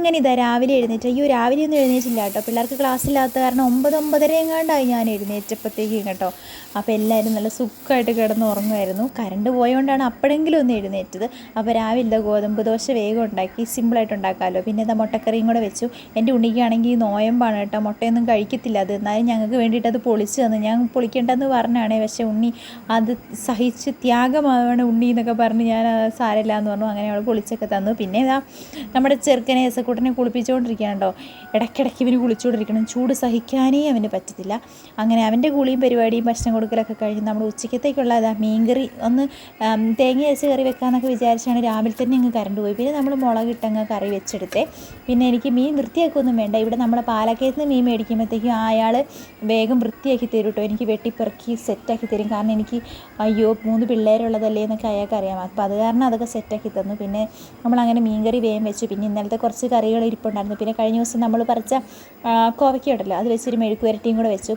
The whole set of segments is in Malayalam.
അങ്ങനെ ഇതാ രാവിലെ എഴുന്നേറ്റ്. അയ്യോ രാവിലെ ഒന്നും എഴുന്നേറ്റില്ല കേട്ടോ, പിള്ളേർക്ക് ക്ലാസ് ഇല്ലാത്ത കാരണം 9-9:30 എങ്ങാണ്ടായി ഞാൻ എഴുന്നേറ്റപ്പോഴത്തേക്കും കേട്ടോ. അപ്പോൾ എല്ലാവരും നല്ല സുഖമായിട്ട് കിടന്ന് ഉറങ്ങുമായിരുന്നു. കറണ്ട് പോയതുകൊണ്ടാണ് അപ്പോഴെങ്കിലും ഒന്ന് എഴുന്നേറ്റത്. അപ്പോൾ രാവിലെ ഗോതമ്പ് ദോശ വേഗം ഉണ്ടാക്കി, സിമ്പിളായിട്ട് ഉണ്ടാക്കാമല്ലോ. പിന്നെ ഇതാ മുട്ടക്കറിയും കൂടെ വെച്ചു. എൻ്റെ ഉണ്ണിക്കാണെങ്കിൽ നോയമ്പാണ് കേട്ടോ, മുട്ടയൊന്നും കഴിക്കത്തില്ല അത്. എന്നാലും ഞങ്ങൾക്ക് വേണ്ടിയിട്ട് അത് പൊളിച്ച് തന്നു. ഞാൻ പൊളിക്കേണ്ടെന്ന് പറഞ്ഞാണേ, പക്ഷേ ഉണ്ണി അത് സഹിച്ച് ത്യാഗമാണ് ഉണ്ണി എന്നൊക്കെ പറഞ്ഞ് ഞാൻ സാരമില്ല എന്ന് പറഞ്ഞു. അങ്ങനെ അവൾ പൊളിച്ചൊക്കെ തന്നു. പിന്നെ ഇതാ നമ്മുടെ ചെറുക്കനെ എസക്കൂട്ടനെ കുളിപ്പിച്ചുകൊണ്ടിരിക്കുകയാണോ. ഇടയ്ക്കിടയ്ക്ക് ഇവന് കുളിച്ചുകൊണ്ടിരിക്കണം, ചൂട് സഹിക്കാനേ അവന് പറ്റത്തില്ല. അങ്ങനെ അവൻ്റെ കുളിയും പരിപാടിയും ഭക്ഷണം കൊടുക്കലൊക്കെ കഴിഞ്ഞ് നമ്മൾ ഉച്ചക്കത്തേക്കുള്ള മീൻകറി ഒന്ന് തേങ്ങ അരച്ച് കറി വെക്കാമെന്നൊക്കെ വിചാരിച്ചാണ് രാവിലെ തന്നെ അങ്ങ് കറണ്ട് പോയി. പിന്നെ നമ്മൾ മുളകിട്ടങ്ങ് കറി വെച്ചെടുത്തേ. പിന്നെ എനിക്ക് മീൻ വൃത്തിയാക്കൊന്നും വേണ്ട, ഇവിടെ നമ്മുടെ പാലക്കയത്ത് നിന്ന് മീൻ മേടിക്കുമ്പോഴത്തേക്കും അയാൾ വേഗം വൃത്തിയാക്കി തരും കേട്ടോ. എനിക്ക് വെട്ടിപ്പെറുക്കി സെറ്റാക്കി തരും. കാരണം എനിക്ക് അയ്യോ 3 പിള്ളേരുള്ളതല്ലേ എന്നൊക്കെ അയാൾക്ക് അറിയാം. അപ്പോൾ അത് കാരണം അതൊക്കെ സെറ്റാക്കി തന്നു. പിന്നെ നമ്മളങ്ങനെ മീൻകറി വേഗം വെച്ചു. പിന്നെ ഇന്നലത്തെ കുറച്ച് കറികൾ ഇരിപ്പുണ്ടായിരുന്നു. പിന്നെ കഴിഞ്ഞ ദിവസം നമ്മൾ പറിച്ച കോവയ്ക്കുണ്ടല്ലോ, അത് വെച്ചൊരു മെഴുക്ക് പുരട്ടിയും കൂടെ വെച്ചു.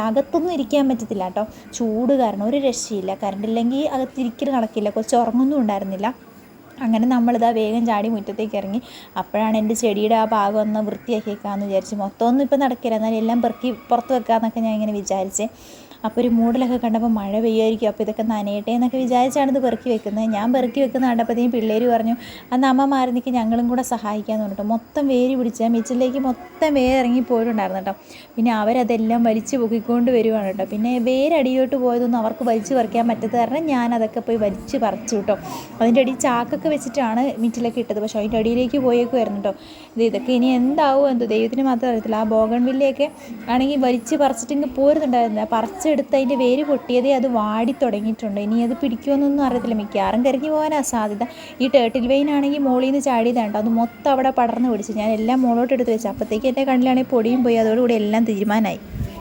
അകത്തൊന്നും ഇരിക്കാൻ പറ്റത്തില്ല കേട്ടോ, ചൂട് കാരണം ഒരു രക്ഷയില്ല. കറണ്ടില്ലെങ്കിൽ അകത്തിരിക്കൽ നടക്കില്ല. കുറച്ച് ഉറങ്ങൊന്നും ഉണ്ടായിരുന്നില്ല. അങ്ങനെ നമ്മളിതാ വേഗം ചാടി മുറ്റത്തേക്ക് ഇറങ്ങി. അപ്പോഴാണ് എൻ്റെ ചെടിയുടെ ആ ഭാഗം ഒന്ന് വൃത്തിയാക്കിയേക്കാമെന്ന് വിചാരിച്ചു. മൊത്തമൊന്നും ഇപ്പം നടക്കില്ല, എന്നാലും എല്ലാം പെറുക്കി പുറത്ത് വെക്കാമെന്നൊക്കെ ഞാൻ ഇങ്ങനെ വിചാരിച്ചേ. അപ്പോൾ ഒരു മൂടലൊക്കെ കണ്ടപ്പോൾ മഴ പെയ്യായിരിക്കും, അപ്പോൾ ഇതൊക്കെ നനയട്ടെ എന്നൊക്കെ വിചാരിച്ചാണ് ഇത് പെറുക്കി വെക്കുന്നത്. ഞാൻ പെറുക്കി വെക്കുന്ന കണ്ടപ്പോഴത്തേക്കും പിള്ളേർ പറഞ്ഞു അന്ന് അമ്മ മാറി നിൽക്കി ഞങ്ങളും കൂടെ സഹായിക്കാമെന്ന് പറഞ്ഞിട്ട് മൊത്തം വേര് പിടിച്ചാൽ മിച്ചിലേക്ക് മൊത്തം വേരിറങ്ങി പോയിട്ടുണ്ടായിരുന്നു കേട്ടോ. പിന്നെ അവരതെല്ലാം വലിച്ച് പൊക്കിക്കൊണ്ട് വരുവാണ് കേട്ടോ. പിന്നെ വേരടിയിലോട്ട് പോയതൊന്നും അവർക്ക് വലിച്ച് പറിക്കാൻ പറ്റാത്ത കാരണം ഞാനതൊക്കെ പോയി വലിച്ച് പറിച്ചു കേട്ടോ. അതിൻ്റെ അടിയിൽ ചാക്കൊക്കെ വെച്ചിട്ടാണ് മിറ്റിലൊക്കെ ഇട്ടത്, പക്ഷേ അതിൻ്റെ അടിയിലേക്ക് പോയേക്കുമായിരുന്നു കേട്ടോ. ഇതൊക്കെ ഇനി എന്താവും എന്തോ ദൈവത്തിന് മാത്രം അറിയത്തില്ല. ആ ബോഗൺവില്ലയൊക്കെ ആണെങ്കിൽ വലിച്ച് പറിച്ചിട്ടെങ്കിൽ പോരുന്നുണ്ടായിരുന്നില്ല. പറിച്ചെടുത്ത് അതിൻ്റെ വേര് പൊട്ടിയതേ അത് വാടി തുടങ്ങിയിട്ടുണ്ട്. ഇനി അത് പിടിക്കുമെന്നൊന്നും അറിയത്തില്ല, മിക്കവാറും കരിഞ്ഞു പോകാനാണ് സാധ്യത. ഈ ടേർട്ടിൽ വെയിൻ ആണെങ്കിൽ മോളിൽ നിന്ന് ചാടിയതാണ് കേട്ടോ, അത് മൊത്തം അവിടെ പടർന്ന് പിടിച്ചു. ഞാൻ എല്ലാം മോളോട്ട് എടുത്ത് വെച്ചു. അപ്പോഴത്തേക്ക് എൻ്റെ കണ്ണിലാണെങ്കിൽ പൊടിയും പോയി. അതോടുകൂടി എല്ലാം തീരുമാനമായി.